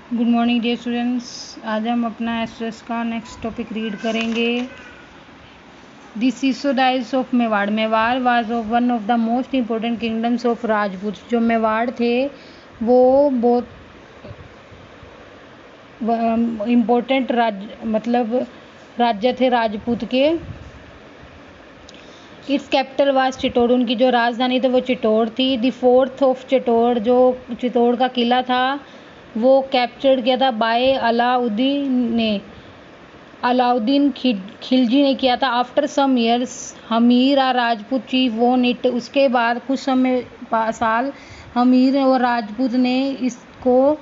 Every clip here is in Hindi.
Good morning dear students. आज हम अपना एस का नेक्स्ट टॉपिक रीड करेंगे। The Sisodias of Mewar. Mewar was of one of the most important kingdoms of Rajput. जो मेवाड़ थे वो बहुत इम्पोर्टेंट राज्य थे राजपूत के। It's capital was Chittor. उनकी जो राजधानी थी वो चित्तौड़ थी। द फोर्थ ऑफ चित्तौड़, जो चित्तौड़ का किला था वो कैप्चर्ड किया था बाय अलाउद्दीन खिलजी ने किया था। आफ्टर सम ईयर्स हमीर आ राजपूत चीफ वोन इट। उसके बाद कुछ साल हमीर और राजपूत ने इसको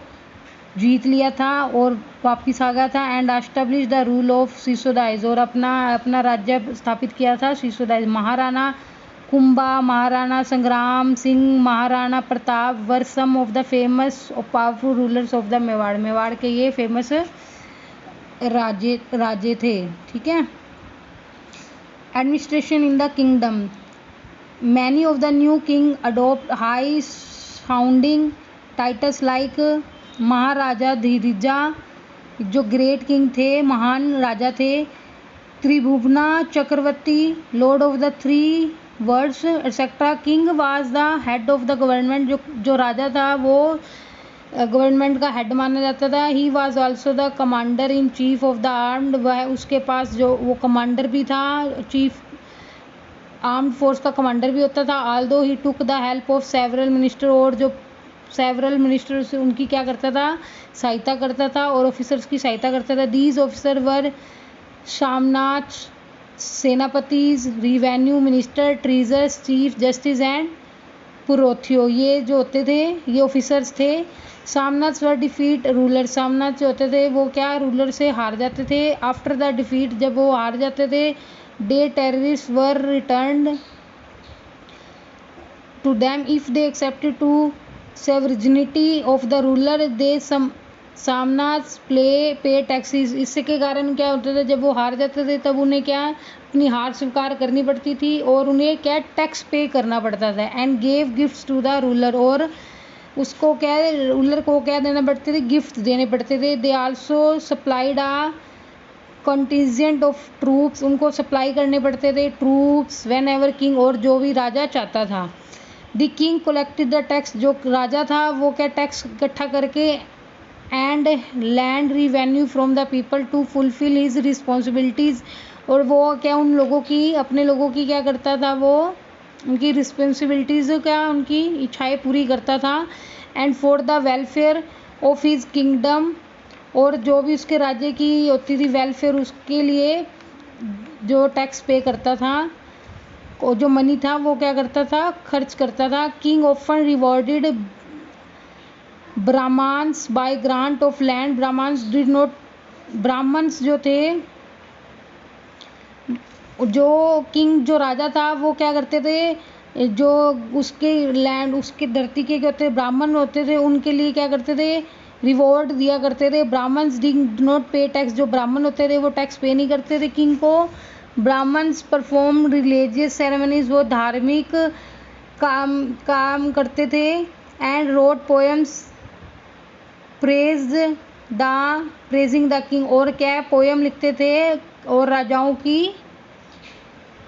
जीत लिया था और वापिस आ गया था। And establish the rule of Sisodias. और अपना राज्य स्थापित किया था सिसोदाइज। Maharana Kumbha, Maharana Sangram Singh, Maharana Pratap were some of the famous और powerful rulers of the Mewar. Mewar के ये फेमस राजे थे। ठीक है। Administration in the kingdom. Many of the new king adopt high sounding titles like Maharaja Dhiraja, जो ग्रेट किंग थे, महान राजा थे। Tribhuvana Chakravarti, lord of the three words etcetera. King was the head of the government. जो राजा था वो गवर्नमेंट का हेड माना जाता था। He was also the commander in chief of the armed. वह उसके पास जो वो कमांडर भी था, चीफ आर्म्ड फोर्स का कमांडर भी होता था। Aldous he took the help of several minister. और जो सेवरल मिनिस्टर से उनकी क्या करता था, सहायता करता था और ऑफिसर्स की सहायता करता था। दीज ऑफिसर वर शामनाथ, सेनापतिज, revenue minister, treasures, chief justice and पुरोथियो। ये जो होते थे ये ऑफिसर्स थे। सामनाथ वर डिफीट रूलर। सामनाथ जो होते थे वो क्या, रूलर से हार जाते थे। आफ्टर द डिफीट, जब वो हार जाते थे, they terrorist were returned to them if they accepted to sovereignty of the ruler. They सामनाथ पे टैक्सीज। इससे के कारण क्या होता था, जब वो हार जाते थे तब उन्हें क्या अपनी हार स्वीकार करनी पड़ती थी और उन्हें क्या टैक्स पे करना पड़ता था। And gave gifts to the ruler. और उसको क्या, रूलर को क्या देना पड़ते थे, गिफ्ट देने पड़ते थे। They also supplied a contingent of troops. उनको सप्लाई करने पड़ते थे ट्रूप्स व्हेन एवर किंग, और जो भी राजा चाहता था। The king collected the tax. जो राजा था वो क्या टैक्स इकट्ठा करके and land revenue from the people to fulfil his responsibilities. और वो क्या उन लोगों की, अपने लोगों की क्या करता था, वो उनकी रिस्पॉन्सिबिलिटीज क्या, उनकी इच्छाएं पूरी करता था। And for the welfare of his kingdom. और जो भी उसके राज्य की होती थी वेलफेयर, उसके लिए जो टैक्स पे करता था और जो मनी था वो क्या करता था, खर्च करता था। King often rewarded Brahmins by grant of land. Brahmins जो थे, जो किंग जो राजा था वो क्या करते थे, जो उसके लैंड उसके धरती के क्या होते ब्राह्मण होते थे उनके लिए क्या करते थे, रिवॉर्ड दिया करते थे। ब्राह्मण्स डिड नॉट पे टैक्स। जो ब्राह्मण होते थे वो टैक्स पे नहीं करते थे किंग को। Brahmins perform religious ceremonies. वो धार्मिक काम करते थे। And rode poems praising the king. और क्या पोएम लिखते थे और राजाओं की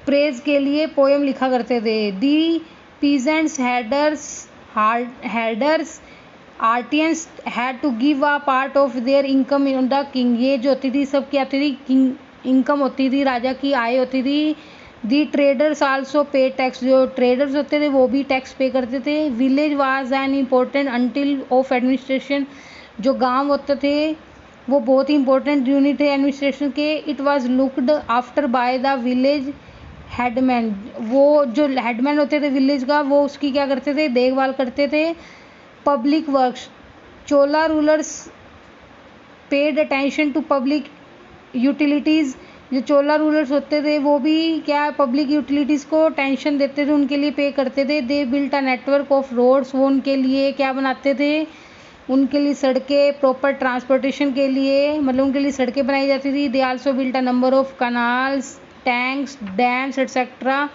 प्रेज के लिए पोएम लिखा करते थे। The peasants, herders, artisans had to give a part of their income in the king. ये जो होती थी सब क्या होती थी, किंग इनकम होती थी, राजा की आय होती थी। दी ट्रेडर्स आल्सो पे टैक्स। जो ट्रेडर्स होते थे वो भी टैक्स पे करते थे। Village was an important until of administration. जो गांव होते थे वो बहुत ही इंपॉर्टेंट यूनिट है एडमिनिस्ट्रेशन के। It was looked after by the village headman. वो जो हेडमैन होते थे विलेज का, वो उसकी क्या करते थे, देखभाल करते थे। Public works. Chola rulers paid attention to public utilities. जो चोला रूलर्स होते थे वो भी क्या पब्लिक यूटिलिटीज़ को टेंशन देते थे, उनके लिए पे करते थे। They built a network of roads. वो उनके लिए क्या बनाते थे, उनके लिए सड़कें, प्रॉपर ट्रांसपोर्टेशन के लिए, मतलब उनके लिए सड़कें बनाई जाती थी। They also built a number of canals, tanks, dams etcetera.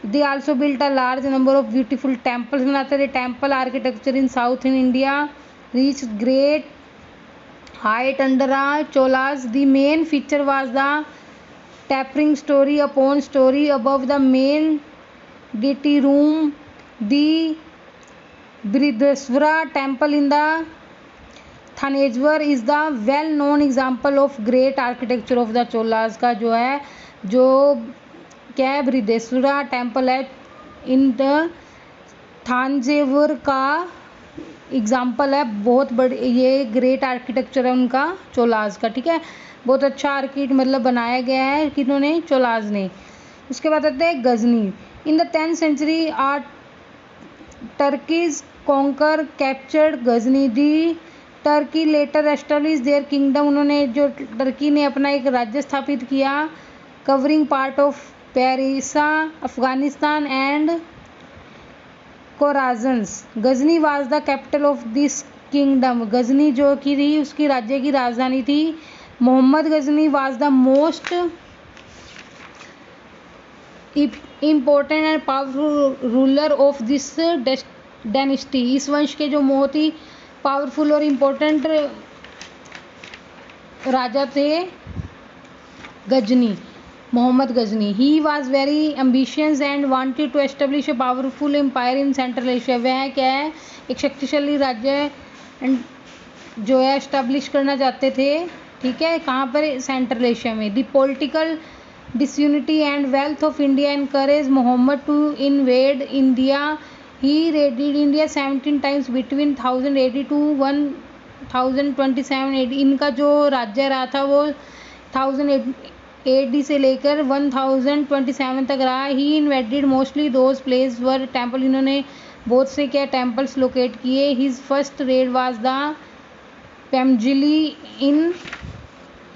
They also built a large number of beautiful temples. बनाते थे temple architecture in south in India. reached great height under Cholas. The main feature was the tapering story upon story above the main deity room. The Brideswara temple in the Thaneshwar is the well known example of great architecture of the Cholas का जो है जो क्या है बृहदेश्वरा टेम्पल है इन द थांजेवुर का एग्जाम्पल है। बहुत बड़ी ये ग्रेट आर्किटेक्चर है उनका चोलास का। ठीक है, बहुत अच्छा आर्किट मतलब बनाया गया है किन्होंने चोलास ने। उसके बाद आते हैं Ghazni. In the 10th century Turks conquer captured Ghazni. The Turks later establish their kingdom. उन्होंने जो टर्की ने अपना एक राज्य स्थापित किया covering part of Persia Afghanistan and Khorasan. Ghazni was the capital of this kingdom. Ghazni जो की थी उसकी राज्य की राजधानी थी। Mohammad Ghazni was the most important and powerful ruler of this dynasty. इस वंश के जो बहुत ही पावरफुल और इम्पोर्टेंट राजा थे Ghazni, Mohammad Ghazni. He was very ambitious and wanted to establish a powerful empire in Central Asia. वह क्या है एक शक्तिशाली राज्य एंड जो है एस्टेब्लिश करना चाहते थे। ठीक है, कहाँ पर सेंट्रल एशिया में। The political disunity and wealth of India encourage Mohammad to invade India. He raided India 17 times between 1080 to 1027 AD। इनका जो राज्य रहा था वो 1000 AD से लेकर 1027 तक रहा। He invaded mostly those places were temple. इन्होंने बहुत से क्या टेम्पल्स लोकेट किए। His first raid was the पेमजिली इन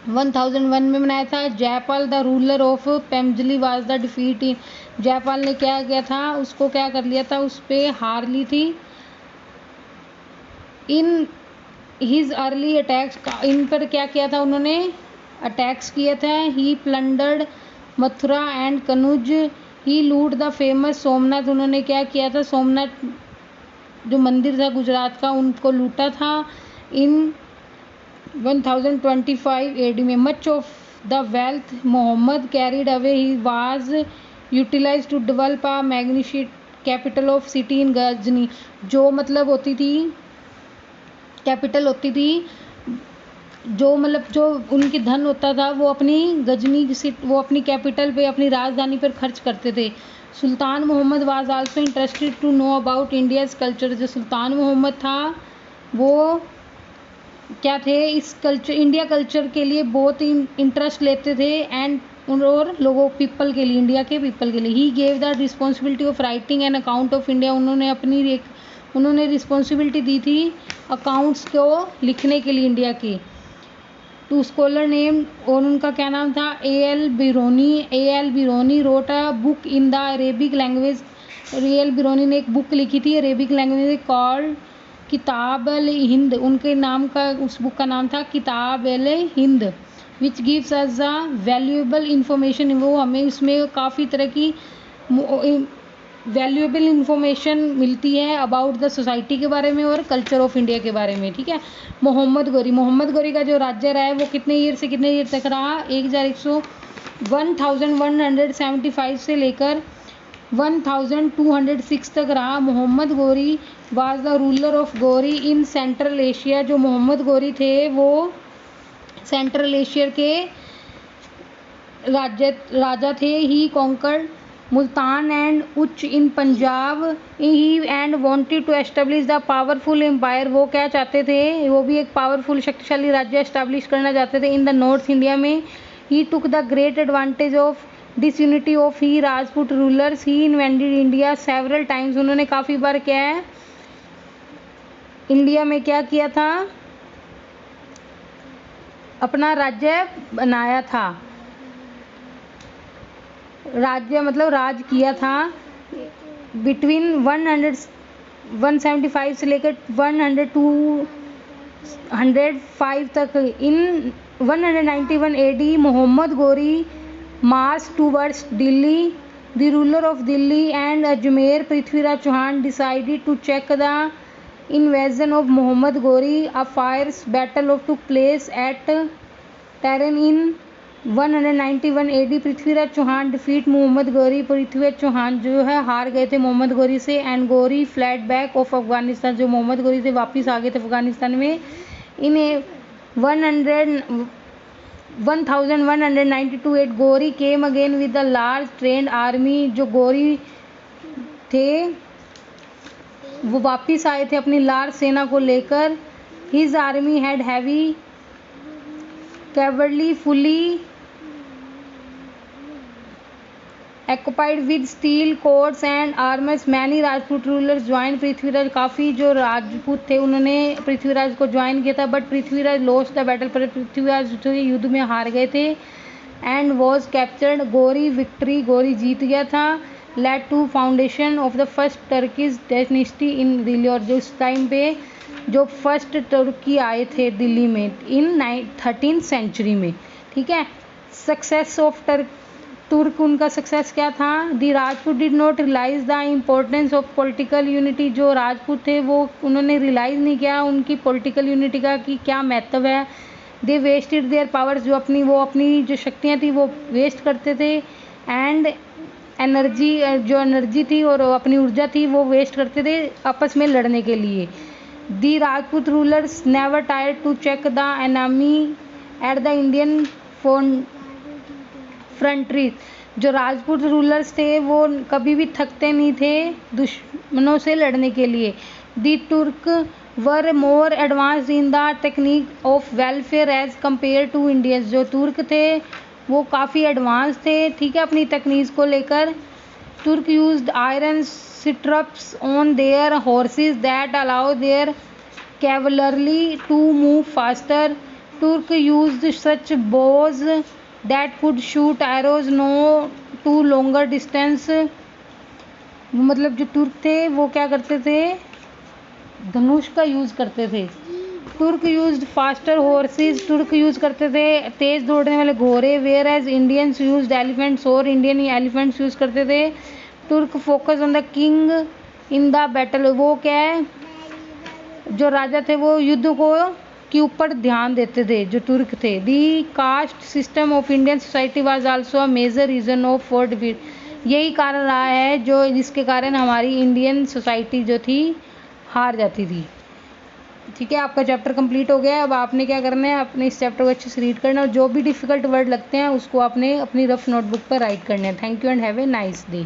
1001 में बनाया था। जयपाल द रूलर ऑफ पेमजिली was the defeat in. Jaipal ने क्या किया था उसको क्या कर लिया था उस पर हार ली थी। इन हिज अर्ली अटैक्स इन पर क्या किया था उन्होंने अटैक्स किया था। ही प्लंडर्ड मथुरा एंड कनुज। ही लूट द फेमस सोमनाथ। उन्होंने क्या किया था सोमनाथ जो मंदिर था गुजरात का उनको लूटा था इन 1025 AD में। Much of the wealth Mohammad carried away he was utilise to develop a magnificent capital of city in Ghazni. जो मतलब होती थी कैपिटल होती थी जो मतलब जो उनकी धन होता था वो अपनी गजनी वो अपनी कैपिटल पे अपनी राजधानी पर खर्च करते थे। Sultan Mohammad was also interested to know about India's culture. जो सुल्तान मोहम्मद था वो क्या थे इस कल्चर इंडिया कल्चर के लिए बहुत ही इंटरेस्ट लेते थे एंड और लोगों पीपल के लिए इंडिया के पीपल के लिए। He gave the responsibility of writing an account of India. उन्होंने रिस्पॉन्सिबिलिटी दी थी अकाउंट्स को लिखने के लिए इंडिया के टू स्कॉलर नेम। और उनका क्या नाम था A.L. Biruni wrote a book in the Arabic language. A.L. Biruni ने एक बुक लिखी थी अरेबिक लैंग्वेज में कॉल्ड किताब अल हिंद। उनके नाम का उस बुक का नाम था किताब अल हिंद which gives us a valuable information. वो हमें उसमें काफ़ी तरह की वैल्यूएबल इंफॉर्मेशन मिलती है अबाउट द सोसाइटी के बारे में और कल्चर ऑफ इंडिया के बारे में। ठीक है, मोहम्मद गौरी का जो राज्य रहा है वो कितने ईयर से कितने ईयर तक रहा 1175 से लेकर 1206 तक रहा। Mohammad Ghori was the ruler of Ghori in Central Asia. जो मोहम्मद गौरी थे वो सेंट्रल एशिया के राजा थे। ही conquered Multan and Uch in Punjab. He and wanted to establish the powerful empire. वो क्या चाहते थे वो भी एक पावरफुल शक्तिशाली राज्य एस्टेब्लिश करना चाहते थे इन द नॉर्थ इंडिया में। He took the great advantage of disunity of he Rajput rulers. He invaded India several times. उन्होंने काफ़ी बार क्या है इंडिया में क्या किया था अपना राज्य बनाया था। राज्य मतलब राज किया था बिटवीन 175 से लेकर 105 तक। In 191 AD Mohammad Ghori march towards Delhi. The ruler of Delhi and Ajmer Prithviraj Chauhan decided to check the invasion of Muhammad Ghori, a fierce battle took place at Tehran in 191 AD. Prithviraj Chauhan defeat Mohammad Ghori, Prithviraj Chauhan जो है हार गए थे मोहम्मद गौरी से। And Ghori fled back of Afghanistan, जो मोहम्मद गौरी से वापस आ गए थे अफगानिस्तान में। इन 1192 8 Gauri came again with the large trend army, जो गौरी थे वो वापस आए थे अपनी लार्ज सेना को लेकर। His army had heavy cavalry fully occupied with steel cords and armors. Many Rajput rulers join Prithviraj, काफ़ी जो राजपूत थे उन्होंने पृथ्वीराज को ज्वाइन किया था, but Prithviraj lost the battle, पर पृथ्वीराज जो युद्ध में हार गए थे। And was captured, Ghori victory, Ghori जीत गया था। Led to foundation of the first Turkish dynasty in Delhi, और जो उस टाइम पे जो फर्स्ट तुर्की आए थे दिल्ली में इन 13th सेंचुरी में, ठीक है। सक्सेस ऑफ तुर्क, उनका सक्सेस क्या था? The Rajput did not realize the importance of political unity, जो राजपूत थे वो उन्होंने रियलाइज़ नहीं किया उनकी पॉलिटिकल यूनिटी का कि क्या महत्व है। दे वेस्टेड देयर पावर्स, जो अपनी जो शक्तियाँ थी वो वेस्ट करते थे। एंड एनर्जी थी और अपनी ऊर्जा थी वो वेस्ट करते थे आपस में लड़ने के लिए। The Rajput rulers never tired to check the enemy at the Indian frontiers, जो राजपूत रूलर्स थे वो कभी भी थकते नहीं थे दुश्मनों से लड़ने के लिए। The Turk were more advanced in the technique of welfare as compare to Indians, जो तुर्क थे वो काफ़ी एडवांस थे, ठीक है, अपनी तकनीक को लेकर। Turk used iron strups on their horses that allow their cavalry to move faster. Turk used such bows that could shoot arrows no to longer distance, मतलब जो तुर्क थे वो क्या करते थे? धनुष का यूज़ करते थे। Turk used faster horses, Turk use करते थे तेज़ दौड़ने वाले घोड़े। Whereas Indians used elephants, और इंडियन एलिफेंट्स यूज़ करते थे। Turk focus on the king in the battle, वो क्या है जो राजा थे वो युद्ध को के ऊपर ध्यान देते थे जो तुर्क थे। The caste system of Indian society was also a major reason of for defeat, यही कारण रहा है जो जिसके कारण हमारी इंडियन सोसाइटी जो थी हार जाती थी। ठीक है, आपका चैप्टर कंप्लीट हो गया है। अब आपने क्या करना है, अपने इस चैप्टर को अच्छे से रीड करना है और जो भी डिफ़िकल्ट वर्ड लगते हैं उसको आपने अपनी रफ नोटबुक पर राइट करना है। Thank you and have a nice day.